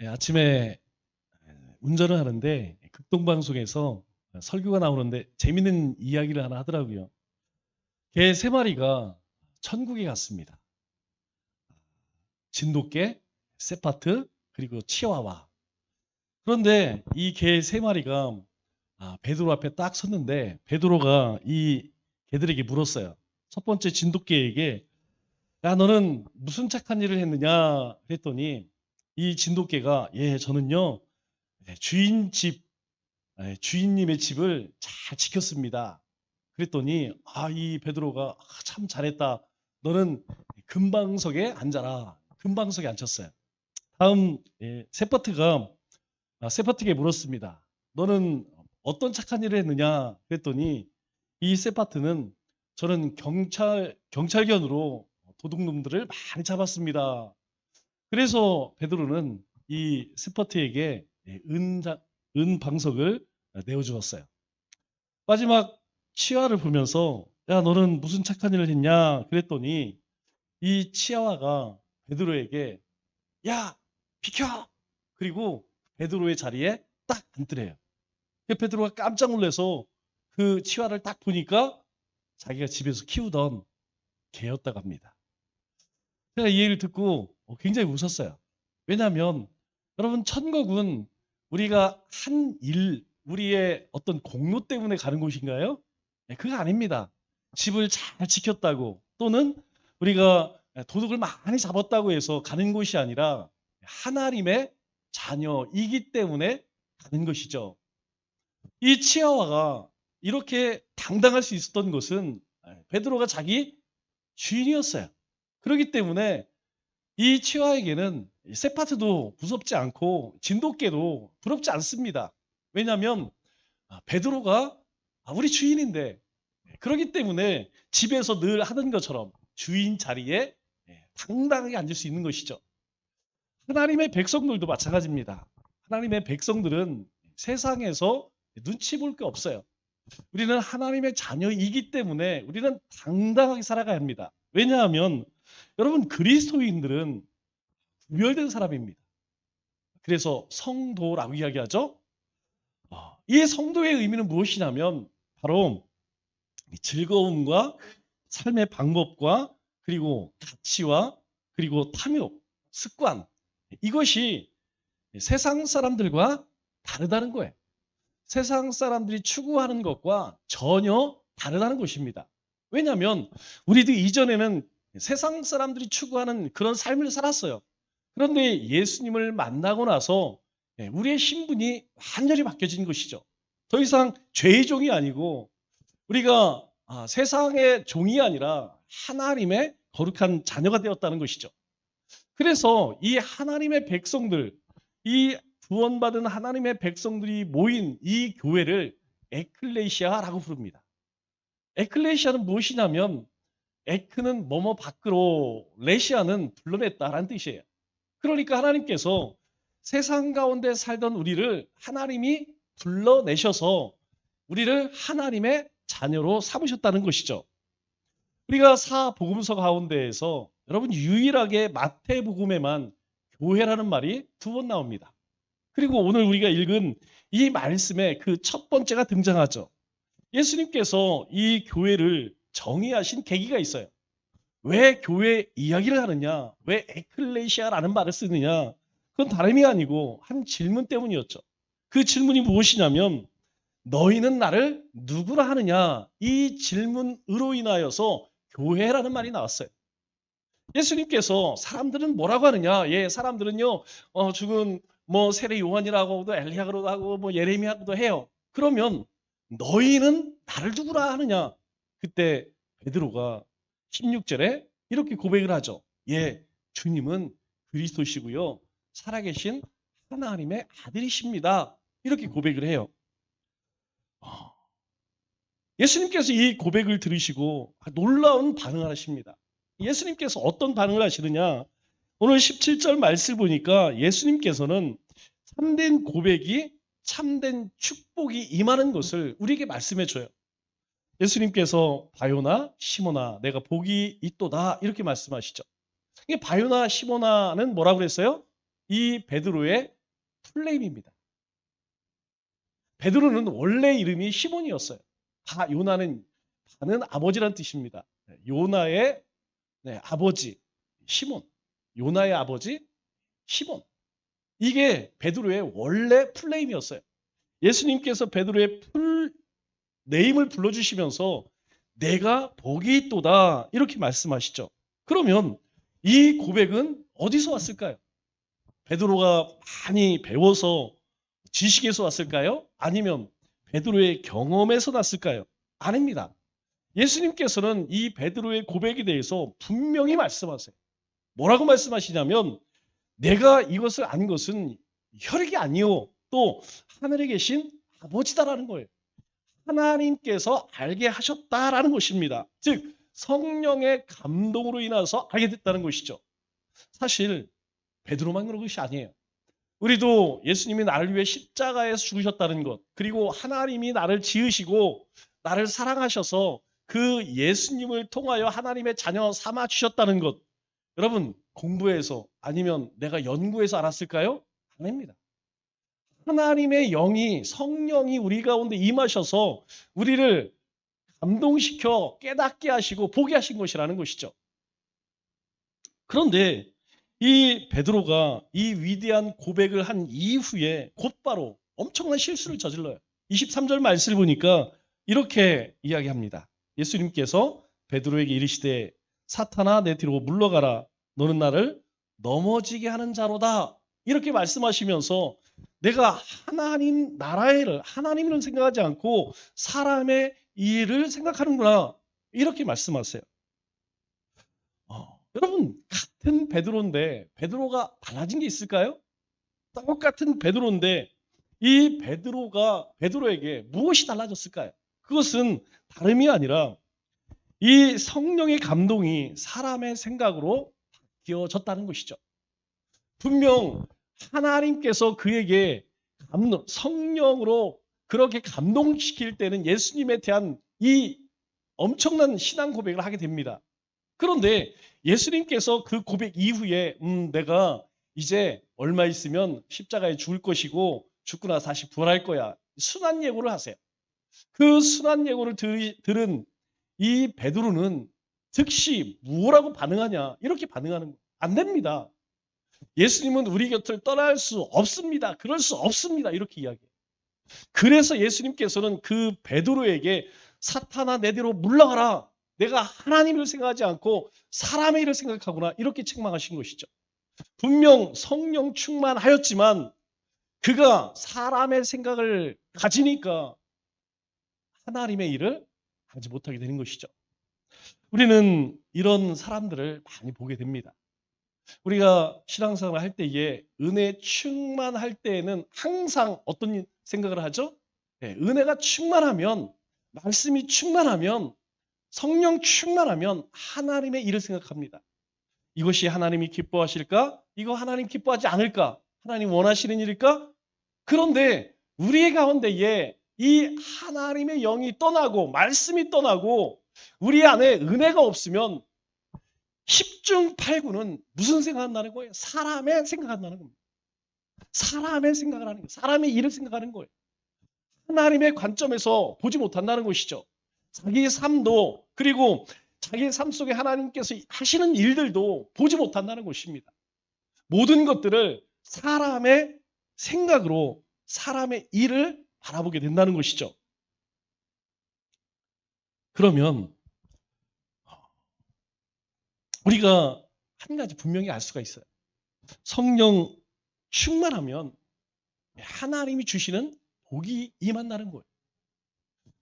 아침에 운전을 하는데 극동방송에서 설교가 나오는데 재밌는 이야기를 하나 하더라고요. 개 세 마리가 천국에 갔습니다. 진돗개, 세파트, 그리고 치와와. 그런데 이 개 세 마리가 베드로 앞에 딱 섰는데 베드로가 이 개들에게 물었어요. 첫 번째 진돗개에게 야 너는 무슨 착한 일을 했느냐 그랬더니 이 진돗개가 저는요 주인 집 주인님의 집을 잘 지켰습니다. 그랬더니 이 베드로가 참 잘했다. 너는 금방석에 앉아라. 금방석에 앉혔어요. 다음 세파트에게 물었습니다. 너는 어떤 착한 일을 했느냐? 그랬더니 이 세파트는 저는 경찰견으로 도둑놈들을 많이 잡았습니다. 그래서 베드로는 이 세파트에게 은 방석을 내어주었어요. 마지막 치아를 보면서 야 너는 무슨 착한 일을 했냐 그랬더니 이 치아와가 베드로에게 야 비켜 그리고 베드로의 자리에 딱 앉더래요. 베드로가 깜짝 놀라서 그 치아를 딱 보니까 자기가 집에서 키우던 개였다고 합니다. 제가 이 얘기를 듣고 굉장히 웃었어요. 왜냐하면 여러분 천국은 우리가 한 일, 우리의 어떤 공로 때문에 가는 곳인가요? 그거 아닙니다. 집을 잘 지켰다고 또는 우리가 도둑을 많이 잡았다고 해서 가는 곳이 아니라 하나님의 자녀이기 때문에 가는 것이죠. 이 치아와가 이렇게 당당할 수 있었던 것은 베드로가 자기 주인이었어요. 그렇기 때문에 이 치와에게는 세파트도 무섭지 않고 진돗개도 부럽지 않습니다. 왜냐하면 베드로가 우리 주인인데 그렇기 때문에 집에서 늘 하던 것처럼 주인 자리에 당당하게 앉을 수 있는 것이죠. 하나님의 백성들도 마찬가지입니다. 하나님의 백성들은 세상에서 눈치 볼 게 없어요. 우리는 하나님의 자녀이기 때문에 우리는 당당하게 살아가야 합니다. 왜냐하면 여러분 그리스도인들은 구별된 사람입니다. 그래서 성도라고 이야기하죠. 이 성도의 의미는 무엇이냐면 바로 즐거움과 삶의 방법과 그리고 가치와 그리고 탐욕, 습관 이것이 세상 사람들과 다르다는 거예요. 세상 사람들이 추구하는 것과 전혀 다르다는 것입니다. 왜냐하면 우리도 이전에는 세상 사람들이 추구하는 그런 삶을 살았어요. 그런데 예수님을 만나고 나서 우리의 신분이 완전히 바뀌어진 것이죠. 더 이상 죄의 종이 아니고 우리가 세상의 종이 아니라 하나님의 거룩한 자녀가 되었다는 것이죠. 그래서 이 하나님의 백성들, 이 구원받은 하나님의 백성들이 모인 이 교회를 에클레시아라고 부릅니다. 에클레시아는 무엇이냐면 에크는 뭐뭐 밖으로, 레시아는 불러냈다라는 뜻이에요. 그러니까 하나님께서 세상 가운데 살던 우리를 하나님이 불러내셔서 우리를 하나님의 자녀로 삼으셨다는 것이죠. 우리가 사복음서 가운데에서 여러분 유일하게 마태복음에만 교회라는 말이 2번 나옵니다. 그리고 오늘 우리가 읽은 이 말씀에 그 첫 번째가 등장하죠. 예수님께서 이 교회를 정의하신 계기가 있어요. 왜 교회 이야기를 하느냐? 왜 에클레시아라는 말을 쓰느냐? 그건 다름이 아니고 한 질문 때문이었죠. 그 질문이 무엇이냐면 너희는 나를 누구라 하느냐? 이 질문으로 인하여서 교회라는 말이 나왔어요. 예수님께서 사람들은 뭐라고 하느냐? 사람들은요, 죽은 세례 요한이라고도 엘리야라고도 하고 예레미야라고도 해요. 그러면 너희는 나를 누구라 하느냐? 그때 베드로가 16절에 이렇게 고백을 하죠. 주님은 그리스도시고요. 살아계신 하나님의 아들이십니다. 이렇게 고백을 해요. 예수님께서 이 고백을 들으시고 놀라운 반응을 하십니다. 예수님께서 어떤 반응을 하시느냐? 오늘 17절 말씀을 보니까 예수님께서는 참된 고백이 참된 축복이 임하는 것을 우리에게 말씀해 줘요. 예수님께서 바요나 시모나 내가 복이 있도다 이렇게 말씀하시죠. 이게 바요나 시모나는 뭐라고 그랬어요? 이 베드로의 풀네임입니다. 베드로는 원래 이름이 시몬이었어요. 요나는 바는 아버지란 뜻입니다. 요나의 아버지 시몬. 요나의 아버지 시몬. 이게 베드로의 원래 풀네임이었어요. 예수님께서 베드로의 풀네임을 불러주시면서 내가 복이 있도다 이렇게 말씀하시죠. 그러면 이 고백은 어디서 왔을까요? 베드로가 많이 배워서 지식에서 왔을까요? 아니면 베드로의 경험에서 났을까요? 아닙니다. 예수님께서는 이 베드로의 고백에 대해서 분명히 말씀하세요. 뭐라고 말씀하시냐면 내가 이것을 안 것은 혈육이 아니요 또 하늘에 계신 아버지다라는 거예요. 하나님께서 알게 하셨다라는 것입니다. 즉 성령의 감동으로 인해서 알게 됐다는 것이죠. 사실 베드로만 그런 것이 아니에요. 우리도 예수님이 나를 위해 십자가에서 죽으셨다는 것, 그리고 하나님이 나를 지으시고 나를 사랑하셔서 그 예수님을 통하여 하나님의 자녀 삼아 주셨다는 것, 여러분 공부해서 아니면 내가 연구해서 알았을까요? 아닙니다. 하나님의 영이 성령이 우리 가운데 임하셔서 우리를 감동시켜 깨닫게 하시고 보게 하신 것이라는 것이죠. 그런데 이 베드로가 이 위대한 고백을 한 이후에 곧바로 엄청난 실수를 저질러요. 23절 말씀을 보니까 이렇게 이야기합니다. 예수님께서 베드로에게 이르시되 사탄아 내 뒤로 물러가라 너는 나를 넘어지게 하는 자로다 이렇게 말씀하시면서 내가 하나님 나라의 일을 하나님을 생각하지 않고 사람의 일을 생각하는구나 이렇게 말씀하세요. 여러분 같은 베드로인데 베드로가 달라진 게 있을까요? 똑같은 베드로인데 이 베드로에게 무엇이 달라졌을까요? 그것은 다름이 아니라 이 성령의 감동이 사람의 생각으로 바뀌어졌다는 것이죠. 분명 하나님께서 그에게 성령으로 그렇게 감동시킬 때는 예수님에 대한 이 엄청난 신앙 고백을 하게 됩니다. 그런데 예수님께서 그 고백 이후에 내가 이제 얼마 있으면 십자가에 죽을 것이고 죽고 나서 다시 부활할 거야. 순환 예고를 하세요. 그 순환 예고를 들은 이 베드로는 즉시 뭐라고 반응하냐 이렇게 반응하는 거예요. 안 됩니다. 예수님은 우리 곁을 떠날 수 없습니다. 그럴 수 없습니다. 이렇게 이야기해요. 그래서 예수님께서는 그 베드로에게 사탄아 내 뒤로 물러가라. 내가 하나님을 생각하지 않고 사람의 일을 생각하구나. 이렇게 책망하신 것이죠. 분명 성령 충만하였지만 그가 사람의 생각을 가지니까 하나님의 일을 하지 못하게 되는 것이죠. 우리는 이런 사람들을 많이 보게 됩니다. 우리가 신앙생활을 할 때에 은혜 충만할 때에는 항상 어떤 생각을 하죠? 은혜가 충만하면 말씀이 충만하면 성령 충만하면 하나님의 일을 생각합니다. 이것이 하나님이 기뻐하실까? 이거 하나님 기뻐하지 않을까? 하나님 원하시는 일일까? 그런데 우리의 가운데에 이 하나님의 영이 떠나고 말씀이 떠나고 우리 안에 은혜가 없으면 10중 8구는 무슨 생각한다는 거예요? 사람의 생각한다는 겁니다. 사람의 생각을 하는 거예요. 사람의 일을 생각하는 거예요. 하나님의 관점에서 보지 못한다는 것이죠. 자기의 삶도 그리고 자기의 삶 속에 하나님께서 하시는 일들도 보지 못한다는 것입니다. 모든 것들을 사람의 생각으로 사람의 일을 바라보게 된다는 것이죠. 그러면 우리가 한 가지 분명히 알 수가 있어요. 성령 충만하면 하나님이 주시는 복이 임한다는 거예요.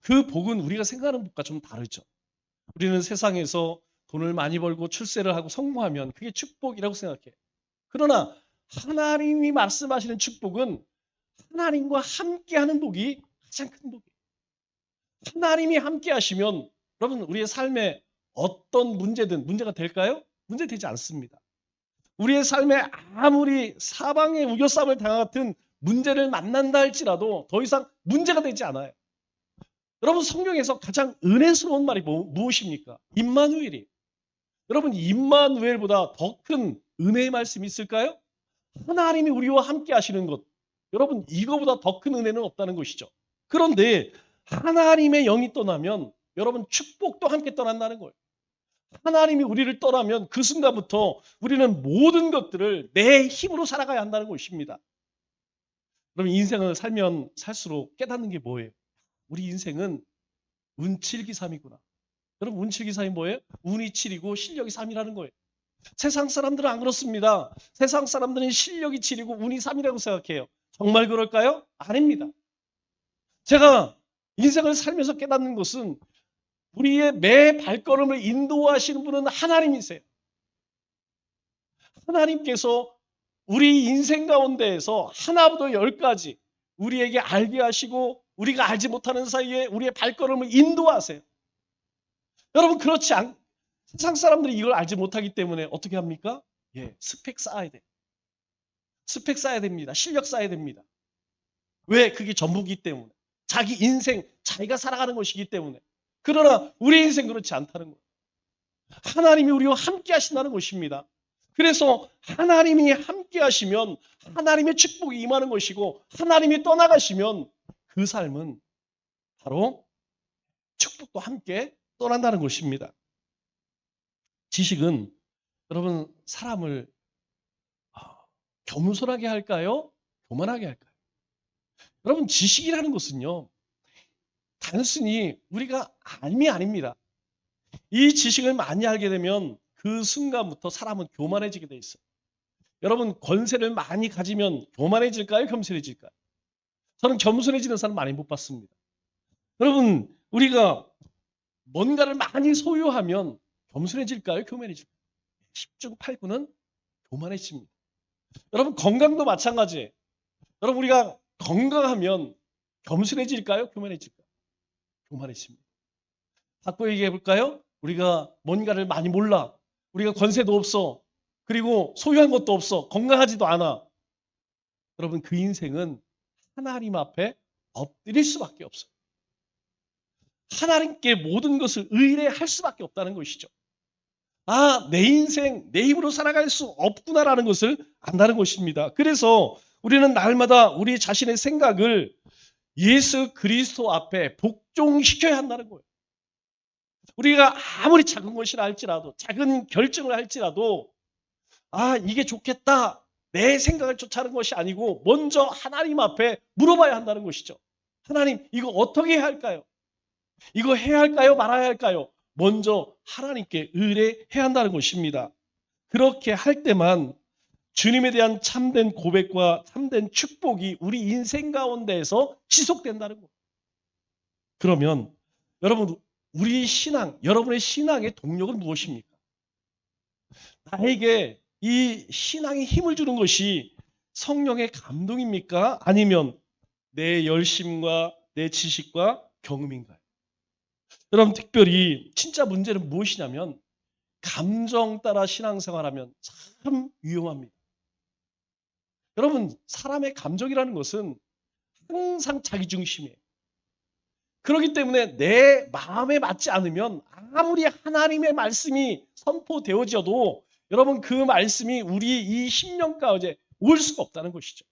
그 복은 우리가 생각하는 복과 좀 다르죠. 우리는 세상에서 돈을 많이 벌고 출세를 하고 성공하면 그게 축복이라고 생각해요. 그러나 하나님이 말씀하시는 축복은 하나님과 함께하는 복이 가장 큰 복이에요. 하나님이 함께 하시면 여러분 우리의 삶에 어떤 문제든 문제가 될까요? 문제되지 않습니다. 우리의 삶에 아무리 사방의 우겨쌈을 당한 문제를 만난다 할지라도 더 이상 문제가 되지 않아요. 여러분 성경에서 가장 은혜스러운 말이 무엇입니까? 임마누엘이. 여러분 임마누엘보다 더 큰 은혜의 말씀이 있을까요? 하나님이 우리와 함께 하시는 것. 여러분, 이거보다 더 큰 은혜는 없다는 것이죠. 그런데 하나님의 영이 떠나면 여러분 축복도 함께 떠난다는 거예요. 하나님이 우리를 떠나면 그 순간부터 우리는 모든 것들을 내 힘으로 살아가야 한다는 것입니다. 그럼 인생을 살면 살수록 깨닫는 게 뭐예요? 우리 인생은 운칠기삼이구나. 여러분 운칠기삼이 뭐예요? 운이 7이고 실력이 3이라는 거예요. 세상 사람들은 안 그렇습니다. 세상 사람들은 실력이 7이고 운이 3이라고 생각해요. 정말 그럴까요? 아닙니다. 제가 인생을 살면서 깨닫는 것은 우리의 매 발걸음을 인도하시는 분은 하나님이세요. 하나님께서 우리 인생 가운데에서 하나부터 10까지 우리에게 알게 하시고 우리가 알지 못하는 사이에 우리의 발걸음을 인도하세요. 여러분 그렇지 않 세상 사람들이 이걸 알지 못하기 때문에 어떻게 합니까? 예, 스펙 쌓아야 돼. 스펙 쌓아야 됩니다. 실력 쌓아야 됩니다. 왜? 그게 전부기 때문에. 자기 인생, 자기가 살아가는 것이기 때문에. 그러나 우리 인생 그렇지 않다는 거예요. 하나님이 우리와 함께 하신다는 것입니다. 그래서 하나님이 함께 하시면 하나님의 축복이 임하는 것이고 하나님이 떠나가시면 그 삶은 바로 축복도 함께 떠난다는 것입니다. 지식은 여러분 사람을 겸손하게 할까요? 교만하게 할까요? 여러분 지식이라는 것은요. 단순히 우리가 알미 아닙니다. 이 지식을 많이 알게 되면 그 순간부터 사람은 교만해지게 돼 있어요. 여러분 권세를 많이 가지면 교만해질까요? 겸손해질까요? 저는 겸손해지는 사람 많이 못 봤습니다. 여러분 우리가 뭔가를 많이 소유하면 겸손해질까요? 교만해질까요? 10중 8구는 교만해집니다. 여러분 건강도 마찬가지예요. 여러분 우리가 건강하면 겸손해질까요? 교만해질까요? 교만해집니다. 바꿔 얘기해 볼까요? 우리가 뭔가를 많이 몰라. 우리가 권세도 없어. 그리고 소유한 것도 없어. 건강하지도 않아. 여러분 그 인생은 하나님 앞에 엎드릴 수밖에 없어요. 하나님께 모든 것을 의뢰할 수밖에 없다는 것이죠. 아, 내 인생, 내 힘으로 살아갈 수 없구나라는 것을 안다는 것입니다. 그래서 우리는 날마다 우리 자신의 생각을 예수 그리스도 앞에 복종시켜야 한다는 거예요. 우리가 아무리 작은 것이라 할지라도 작은 결정을 할지라도 아 이게 좋겠다 내 생각을 쫓아가는 것이 아니고 먼저 하나님 앞에 물어봐야 한다는 것이죠. 하나님 이거 어떻게 해야 할까요? 이거 해야 할까요? 말아야 할까요? 먼저 하나님께 의뢰해야 한다는 것입니다. 그렇게 할 때만 주님에 대한 참된 고백과 참된 축복이 우리 인생 가운데에서 지속된다는 거예요. 그러면 여러분 우리 신앙, 여러분의 신앙의 동력은 무엇입니까? 나에게 이 신앙에 힘을 주는 것이 성령의 감동입니까? 아니면 내 열심과 내 지식과 경험인가요? 여러분 특별히 진짜 문제는 무엇이냐면 감정 따라 신앙생활하면 참 위험합니다. 여러분 사람의 감정이라는 것은 항상 자기중심이에요. 그렇기 때문에 내 마음에 맞지 않으면 아무리 하나님의 말씀이 선포되어져도 여러분 그 말씀이 우리 이 심령 가운데 올 수가 없다는 것이죠.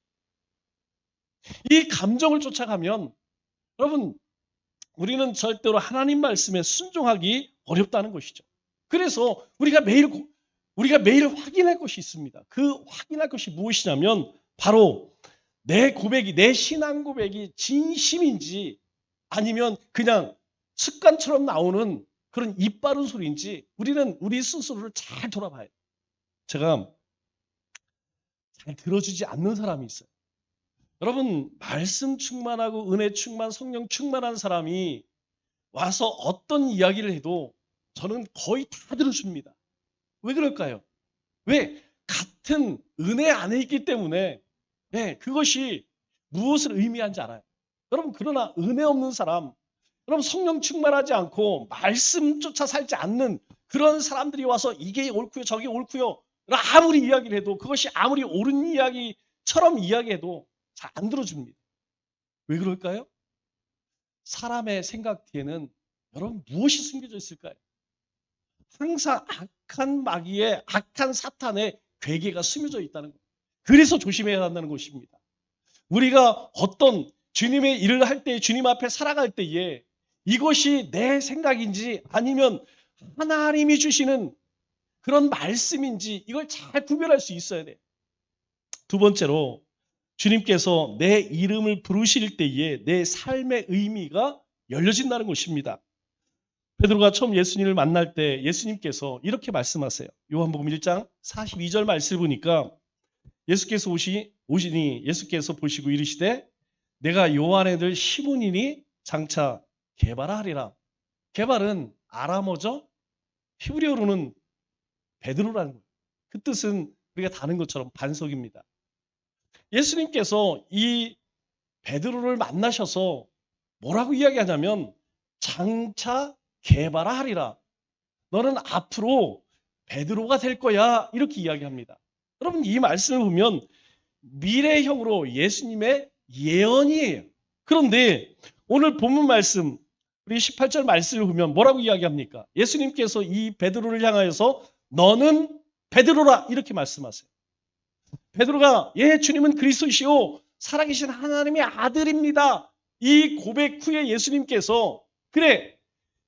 이 감정을 쫓아가면 여러분 우리는 절대로 하나님 말씀에 순종하기 어렵다는 것이죠. 그래서 우리가 매일 확인할 것이 있습니다. 그 확인할 것이 무엇이냐면 바로 내 고백이 내 신앙 고백이 진심인지 아니면 그냥 습관처럼 나오는 그런 입 바른 소리인지 우리는 우리 스스로를 잘 돌아봐야 돼요. 제가 잘 들어주지 않는 사람이 있어요. 여러분 말씀 충만하고 은혜 충만 성령 충만한 사람이 와서 어떤 이야기를 해도 저는 거의 다 들어줍니다. 왜 그럴까요? 왜? 같은 은혜 안에 있기 때문에 네, 그것이 무엇을 의미하는지 알아요. 여러분 그러나 은혜 없는 사람 여러분 성령 충만하지 않고 말씀조차 살지 않는 그런 사람들이 와서 이게 옳고요 저게 옳고요 아무리 이야기를 해도 그것이 아무리 옳은 이야기처럼 이야기해도 잘 안 들어줍니다. 왜 그럴까요? 사람의 생각 뒤에는 여러분 무엇이 숨겨져 있을까요? 항상 악한 마귀의 악한 사탄의 괴계가 숨겨져 있다는 거예요. 그래서 조심해야 한다는 것입니다. 우리가 어떤 주님의 일을 할 때, 주님 앞에 살아갈 때에 이것이 내 생각인지 아니면 하나님이 주시는 그런 말씀인지 이걸 잘 구별할 수 있어야 돼. 두 번째로 주님께서 내 이름을 부르실 때에 내 삶의 의미가 열려진다는 것입니다. 베드로가 처음 예수님을 만날 때 예수님께서 이렇게 말씀하세요. 요한복음 1장 42절 말씀을 보니까 예수께서 오시니 예수께서 보시고 이르시되 내가 요한의 들 시몬이니 장차 게바라 하리라. 게발은 아람어죠. 히브리어로는 베드로라는 거예요. 그 뜻은 우리가 다는 것처럼 반석입니다. 예수님께서 이 베드로를 만나셔서 뭐라고 이야기하냐면 장차 게바라 하리라. 너는 앞으로 베드로가 될 거야. 이렇게 이야기합니다. 여러분 이 말씀을 보면 미래형으로 예수님의 예언이에요. 그런데 오늘 본문 말씀 우리 18절 말씀을 보면 뭐라고 이야기합니까? 예수님께서 이 베드로를 향하여서 너는 베드로라 이렇게 말씀하세요. 베드로가 예 주님은 그리스도시오 살아계신 하나님의 아들입니다. 이 고백 후에 예수님께서 그래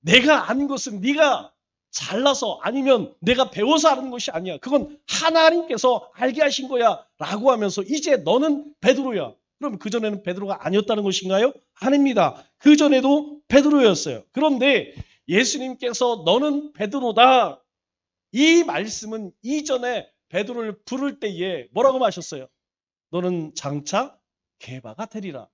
내가 아는 것은 네가 잘나서 아니면 내가 배워서 아는 것이 아니야. 그건 하나님께서 알게 하신 거야 라고 하면서 이제 너는 베드로야. 그럼 그전에는 베드로가 아니었다는 것인가요? 아닙니다. 그전에도 베드로였어요. 그런데 예수님께서 너는 베드로다. 이 말씀은 이전에 베드로를 부를 때에 뭐라고 하셨어요? 너는 장차 게바가 되리라.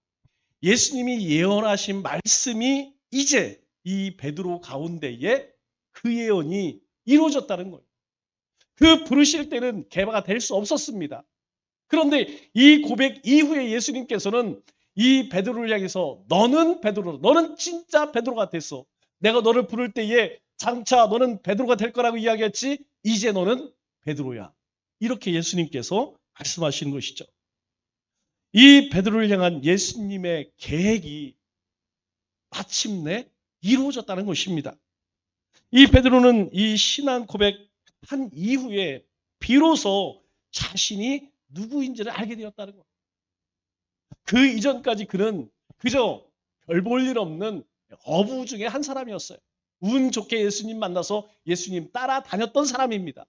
예수님이 예언하신 말씀이 이제 이 베드로 가운데에 그 예언이 이루어졌다는 거예요. 그 부르실 때는 게바가 될 수 없었습니다. 그런데 이 고백 이후에 예수님께서는 이 베드로를 향해서 너는 베드로, 너는 진짜 베드로가 됐어. 내가 너를 부를 때에 장차 너는 베드로가 될 거라고 이야기했지 이제 너는 베드로야. 이렇게 예수님께서 말씀하시는 것이죠. 이 베드로를 향한 예수님의 계획이 마침내 이루어졌다는 것입니다. 이 베드로는 이 신앙 고백한 이후에 비로소 자신이 누구인지를 알게 되었다는 거예요. 그 이전까지 그는 그저 별 볼 일 없는 어부 중에 한 사람이었어요. 운 좋게 예수님 만나서 예수님 따라다녔던 사람입니다.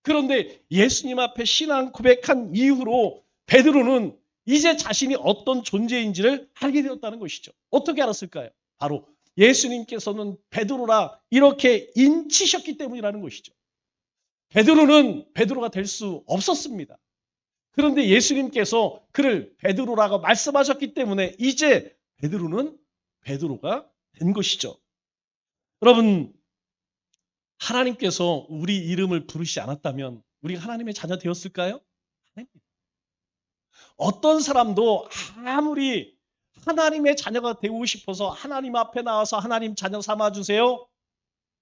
그런데 예수님 앞에 신앙 고백한 이후로 베드로는 이제 자신이 어떤 존재인지를 알게 되었다는 것이죠. 어떻게 알았을까요? 바로 예수님께서는 베드로라 이렇게 인치셨기 때문이라는 것이죠. 베드로는 베드로가 될 수 없었습니다. 그런데 예수님께서 그를 베드로라고 말씀하셨기 때문에 이제 베드로는 베드로가 된 것이죠. 여러분 하나님께서 우리 이름을 부르시지 않았다면 우리가 하나님의 자녀 되었을까요? 아닙니다. 어떤 사람도 아무리 하나님의 자녀가 되고 싶어서 하나님 앞에 나와서 하나님 자녀 삼아주세요.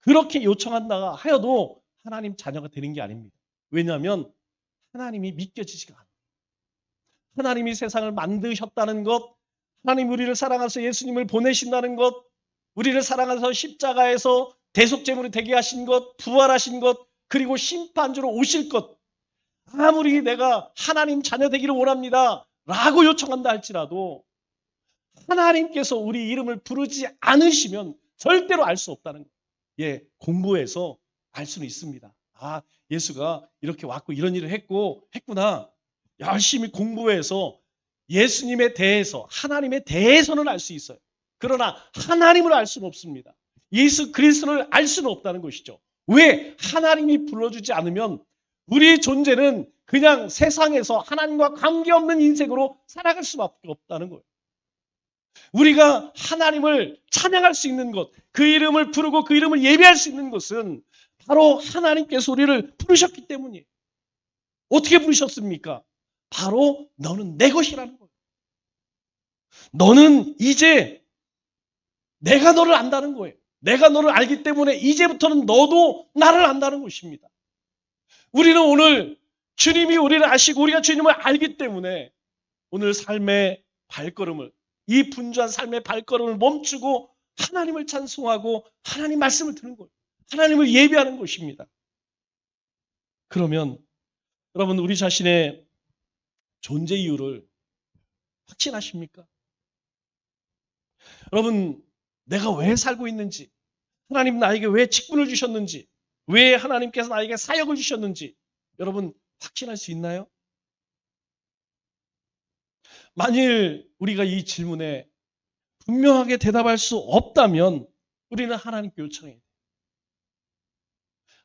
그렇게 요청한다 하여도 하나님 자녀가 되는 게 아닙니다. 왜냐하면 하나님이 믿겨지지가 않아요. 하나님이 세상을 만드셨다는 것, 하나님 우리를 사랑하셔서 예수님을 보내신다는 것, 우리를 사랑하셔서 십자가에서 대속제물이 되게 하신 것, 부활하신 것, 그리고 심판주로 오실 것. 아무리 내가 하나님 자녀 되기를 원합니다. 라고 요청한다 할지라도 하나님께서 우리 이름을 부르지 않으시면 절대로 알 수 없다는 거예요. 예, 공부해서 알 수는 있습니다. 아, 예수가 이렇게 왔고 이런 일을 했구나. 열심히 공부해서 예수님에 대해서 하나님에 대해서는 알 수 있어요. 그러나 하나님을 알 수는 없습니다. 예수 그리스도를 알 수는 없다는 것이죠. 왜? 하나님이 불러주지 않으면 우리 존재는 그냥 세상에서 하나님과 관계없는 인생으로 살아갈 수밖에 없다는 거예요. 우리가 하나님을 찬양할 수 있는 것, 그 이름을 부르고 그 이름을 예배할 수 있는 것은 바로 하나님께서 우리를 부르셨기 때문이에요. 어떻게 부르셨습니까? 바로 너는 내 것이라는 거예요. 너는 이제 내가 너를 안다는 거예요. 내가 너를 알기 때문에 이제부터는 너도 나를 안다는 것입니다. 우리는 오늘 주님이 우리를 아시고 우리가 주님을 알기 때문에 오늘 삶의 발걸음을 이 분주한 삶의 발걸음을 멈추고 하나님을 찬송하고 하나님 말씀을 듣는 거예요. 하나님을 예배하는 것입니다. 그러면 여러분 우리 자신의 존재 이유를 확신하십니까? 여러분, 내가 왜 살고 있는지, 하나님 나에게 왜 직분을 주셨는지, 왜 하나님께서 나에게 사역을 주셨는지 여러분 확신할 수 있나요? 만일 우리가 이 질문에 분명하게 대답할 수 없다면 우리는 하나님께 요청해야 돼요.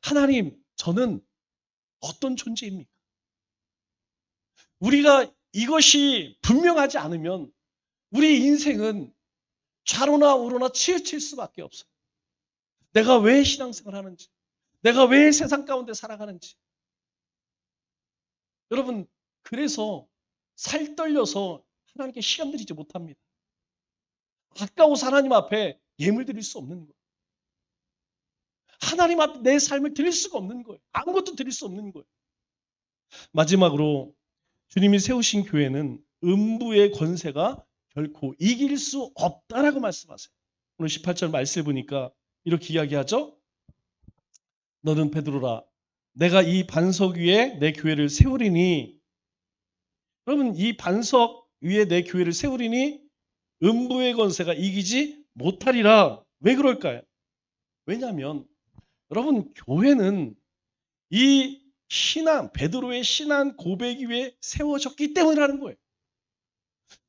하나님, 저는 어떤 존재입니까? 우리가 이것이 분명하지 않으면 우리 인생은 좌로나 우로나 치우칠 수밖에 없어요. 내가 왜 신앙생활을 하는지, 내가 왜 세상 가운데 살아가는지. 여러분, 그래서 살 떨려서 하나님께 시간 드리지 못합니다. 아까워서 하나님 앞에 예물 드릴 수 없는 거예요. 하나님 앞에 내 삶을 드릴 수가 없는 거예요. 아무것도 드릴 수 없는 거예요. 마지막으로 주님이 세우신 교회는 음부의 권세가 결코 이길 수 없다라고 말씀하세요. 오늘 18절 말씀 보니까 이렇게 이야기하죠. 너는 베드로라. 내가 이 반석 위에 내 교회를 세우리니. 여러분, 이 반석 위에 내 교회를 세우리니 음부의 권세가 이기지 못하리라. 왜 그럴까요? 왜냐하면 여러분, 교회는 이 신앙, 베드로의 신앙 고백 위에 세워졌기 때문이라는 거예요.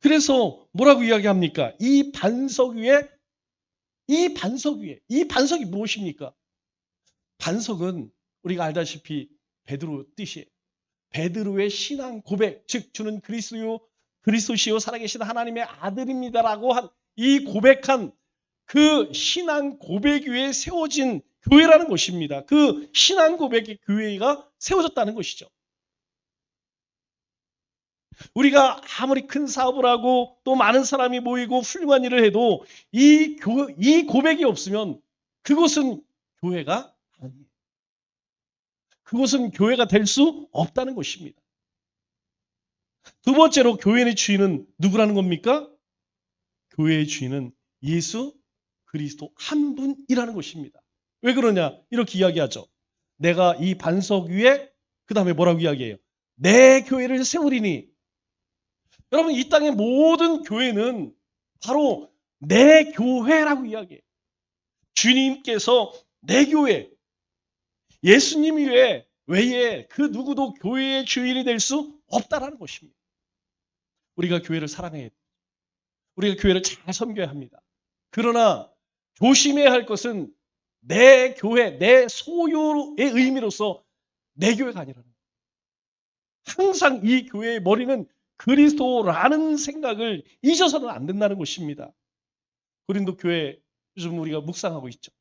그래서 뭐라고 이야기합니까? 이 반석이 무엇입니까? 반석은 우리가 알다시피 베드로 뜻이에요. 베드로의 신앙 고백, 즉 주는 그리스도시요 살아계신 하나님의 아들입니다라고 한 이 고백한 그 신앙 고백 위에 세워진 교회라는 것입니다. 그 신앙 고백의 교회가 세워졌다는 것이죠. 우리가 아무리 큰 사업을 하고 또 많은 사람이 모이고 훌륭한 일을 해도 이 고백이 없으면 그것은 교회가 아니에요. 그것은 교회가 될 수 없다는 것입니다. 두 번째로 교회의 주인은 누구라는 겁니까? 교회의 주인은 예수 그리스도 한 분이라는 것입니다. 왜 그러냐? 이렇게 이야기하죠. 내가 이 반석 위에 그 다음에 뭐라고 이야기해요? 내 교회를 세우리니. 여러분, 이 땅의 모든 교회는 바로 내 교회라고 이야기해요. 주님께서 내 교회, 예수님 외에 그 누구도 교회의 주인이 될 수 없다라는 것입니다. 우리가 교회를 사랑해야 돼요. 우리가 교회를 잘 섬겨야 합니다. 그러나 조심해야 할 것은 내 교회, 내 소유의 의미로서 내 교회가 아니라는 거예요. 항상 이 교회의 머리는 그리스도라는 생각을 잊어서는 안 된다는 것입니다. 고린도 교회 요즘 우리가 묵상하고 있죠.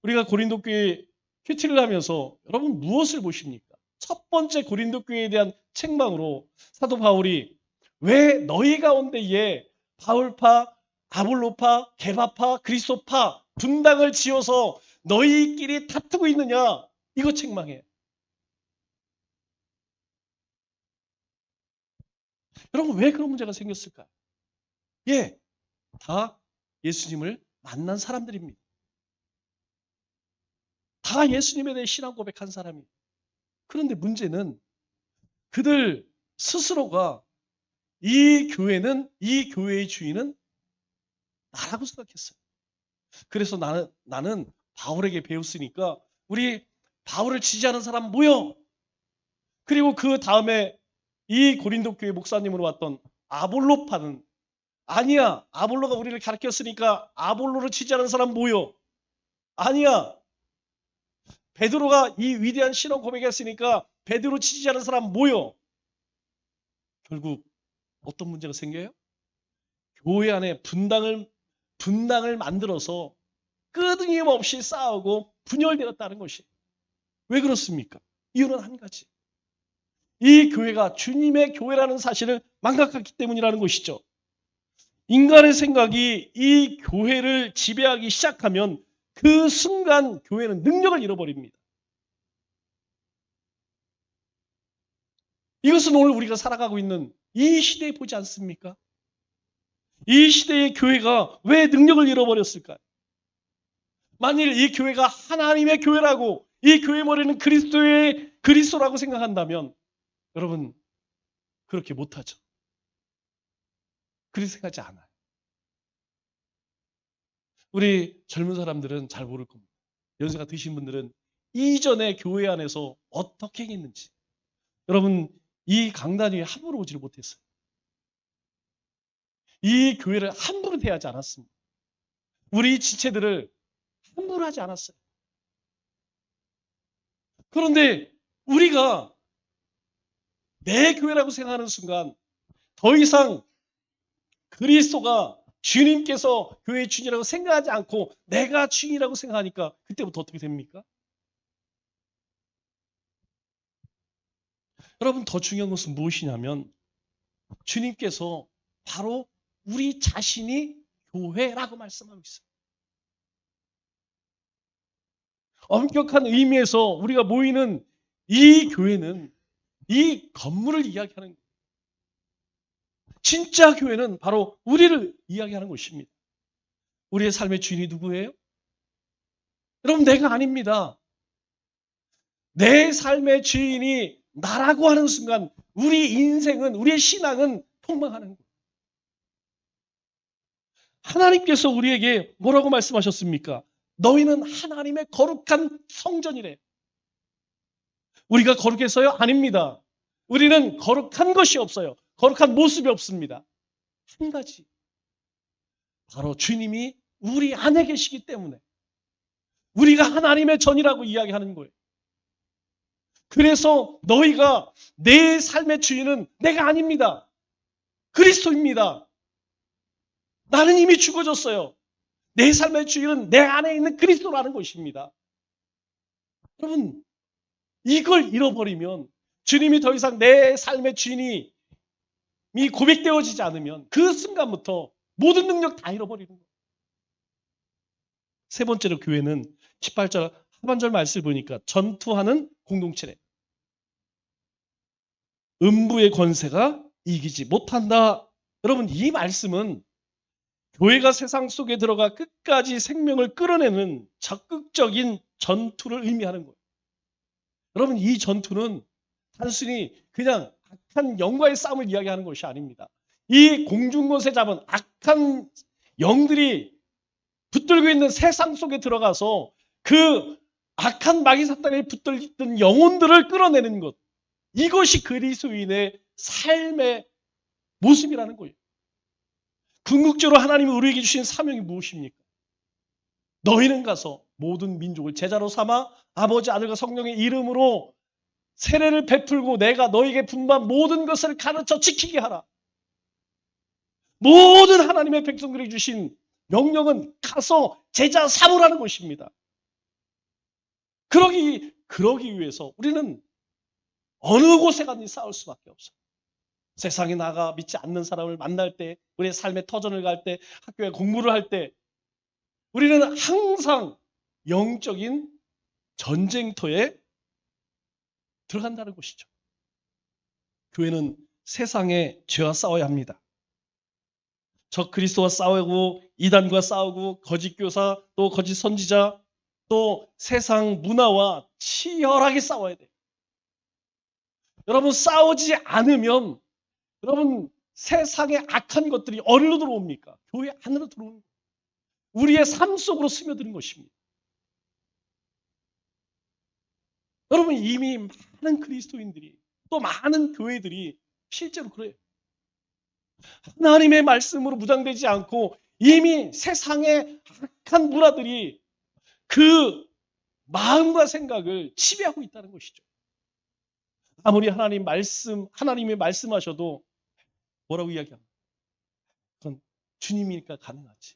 우리가 고린도 교회 큐티를 하면서 여러분 무엇을 보십니까? 첫 번째 고린도 교회에 대한 책망으로 사도 바울이 왜 너희 가운데에 바울파, 아볼로파, 게바파, 그리스도파 분당을 지어서 너희끼리 다투고 있느냐? 이거 책망해요. 여러분 왜 그런 문제가 생겼을까요? 예, 다 예수님을 만난 사람들입니다. 다 예수님에 대해 신앙 고백한 사람이에요. 그런데 문제는 그들 스스로가 이 교회의 주인은 나라고 생각했어요. 그래서 나는 바울에게 배웠으니까 우리 바울을 지지하는 사람 모여. 그리고 그 다음에 이 고린도 교회 목사님으로 왔던 아볼로파는 아니야. 아볼로가 우리를 가르쳤으니까 아볼로를 지지하는 사람 모여. 아니야. 베드로가 이 위대한 신앙 고백했으니까 베드로 지지하는 사람 모여. 결국 어떤 문제가 생겨요? 교회 안에 분당을 만들어서 끊임없이 싸우고 분열되었다는 것이. 왜 그렇습니까? 이유는 한 가지. 이 교회가 주님의 교회라는 사실을 망각했기 때문이라는 것이죠. 인간의 생각이 이 교회를 지배하기 시작하면 그 순간 교회는 능력을 잃어버립니다. 이것은 오늘 우리가 살아가고 있는 이 시대에 보지 않습니까? 이 시대의 교회가 왜 능력을 잃어버렸을까요? 만일 이 교회가 하나님의 교회라고 이 교회 머리는 그리스도라고 생각한다면 여러분 그렇게 못하죠. 그렇게 생각하지 않아요. 우리 젊은 사람들은 잘 모를 겁니다. 연세가 드신 분들은 이전에 교회 안에서 어떻게 했는지. 여러분, 이 강단 위에 함부로 오지를 못했어요. 이 교회를 함부로 대하지 않았습니다. 우리 지체들을 함부로 하지 않았어요. 그런데 우리가 내 교회라고 생각하는 순간 더 이상 그리스도가 주님께서 교회의 주인이라고 생각하지 않고 내가 주인이라고 생각하니까 그때부터 어떻게 됩니까? 여러분, 더 중요한 것은 무엇이냐면 주님께서 바로 우리 자신이 교회라고 말씀하고 있어요. 엄격한 의미에서 우리가 모이는 이 교회는 이 건물을 이야기하는 거예요. 진짜 교회는 바로 우리를 이야기하는 것입니다. 우리의 삶의 주인이 누구예요? 여러분, 내가 아닙니다. 내 삶의 주인이 나라고 하는 순간 우리 인생은, 우리의 신앙은 폭망하는 거예요. 하나님께서 우리에게 뭐라고 말씀하셨습니까? 너희는 하나님의 거룩한 성전이래. 우리가 거룩해서요? 아닙니다. 우리는 거룩한 것이 없어요. 거룩한 모습이 없습니다. 한 가지. 바로 주님이 우리 안에 계시기 때문에 우리가 하나님의 전이라고 이야기하는 거예요. 그래서 너희가 내 삶의 주인은 내가 아닙니다. 그리스도입니다. 나는 이미 죽어졌어요. 내 삶의 주인은 내 안에 있는 그리스도라는 것입니다. 여러분, 이걸 잃어버리면 주님이 더 이상 내 삶의 주인이 고백되어지지 않으면 그 순간부터 모든 능력 다 잃어버리는 거예요. 세 번째로 교회는 18절 하반절 말씀을 보니까 전투하는 공동체래. 음부의 권세가 이기지 못한다. 여러분, 이 말씀은 교회가 세상 속에 들어가 끝까지 생명을 끌어내는 적극적인 전투를 의미하는 거예요. 여러분, 이 전투는 단순히 그냥 악한 영과의 싸움을 이야기하는 것이 아닙니다. 이 공중권세 잡은 악한 영들이 붙들고 있는 세상 속에 들어가서 그 악한 마귀 사탄에 붙들던 영혼들을 끌어내는 것. 이것이 그리스도인의 삶의 모습이라는 거예요. 궁극적으로 하나님이 우리에게 주신 사명이 무엇입니까? 너희는 가서 모든 민족을 제자로 삼아 아버지, 아들과 성령의 이름으로 세례를 베풀고 내가 너희에게 분부한 모든 것을 가르쳐 지키게 하라. 모든 하나님의 백성들이 주신 명령은 가서 제자 삼으라는 것입니다. 그러기 위해서 우리는 어느 곳에 가든지 싸울 수밖에 없어요. 세상에 나가 믿지 않는 사람을 만날 때, 우리의 삶의 터전을 갈 때, 학교에 공부를 할 때 우리는 항상 영적인 전쟁터에 들어간다는 것이죠. 교회는 세상의 죄와 싸워야 합니다. 적 그리스도와 싸우고 이단과 싸우고 거짓 교사 또 거짓 선지자 또 세상 문화와 치열하게 싸워야 돼요. 여러분, 싸우지 않으면 여러분 세상의 악한 것들이 어디로 들어옵니까? 교회 안으로 들어오는 거예요. 우리의 삶 속으로 스며드는 것입니다. 여러분, 이미 많은 그리스도인들이 또 많은 교회들이 실제로 그래요. 하나님의 말씀으로 무장되지 않고 이미 세상의 악한 문화들이 그 마음과 생각을 지배하고 있다는 것이죠. 아무리 하나님이 말씀하셔도 뭐라고 이야기합니까? 그건 주님이니까 가능하지.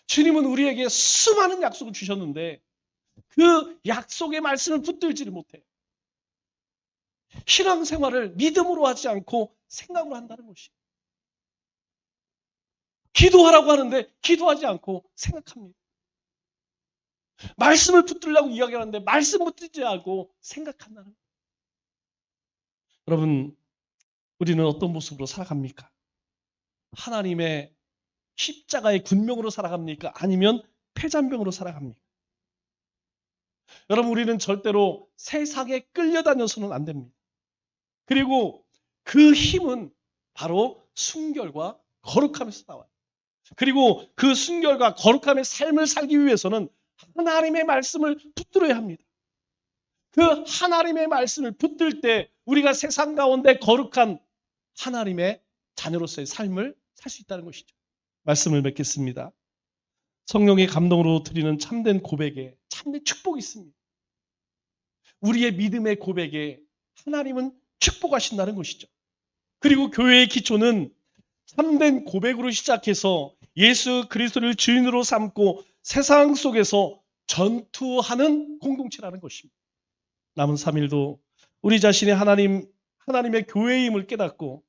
주님은 우리에게 수많은 약속을 주셨는데 그 약속의 말씀을 붙들지를 못해요. 신앙생활을 믿음으로 하지 않고 생각으로 한다는 것이에요. 기도하라고 하는데 기도하지 않고 생각합니다. 말씀을 붙들려고 이야기하는데 말씀 붙들지 않고 생각한다는 거예요. 여러분, 우리는 어떤 모습으로 살아갑니까? 하나님의 십자가의 군명으로 살아갑니까? 아니면 패잔병으로 살아갑니까? 여러분, 우리는 절대로 세상에 끌려다녀서는 안 됩니다. 그리고 그 힘은 바로 순결과 거룩함에서 나와요. 그리고 그 순결과 거룩함의 삶을 살기 위해서는 하나님의 말씀을 붙들어야 합니다. 그 하나님의 말씀을 붙들 때 우리가 세상 가운데 거룩한 하나님의 자녀로서의 삶을 살 수 있다는 것이죠. 말씀을 맺겠습니다. 성령의 감동으로 드리는 참된 고백에 참된 축복이 있습니다. 우리의 믿음의 고백에 하나님은 축복하신다는 것이죠. 그리고 교회의 기초는 참된 고백으로 시작해서 예수 그리스도를 주인으로 삼고 세상 속에서 전투하는 공동체라는 것입니다. 남은 3일도 우리 자신의 하나님의 교회임을 깨닫고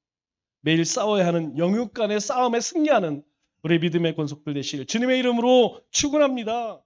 매일 싸워야 하는 영육 간의 싸움에 승리하는 우리 믿음의 권속들 되시길 주님의 이름으로 축원합니다.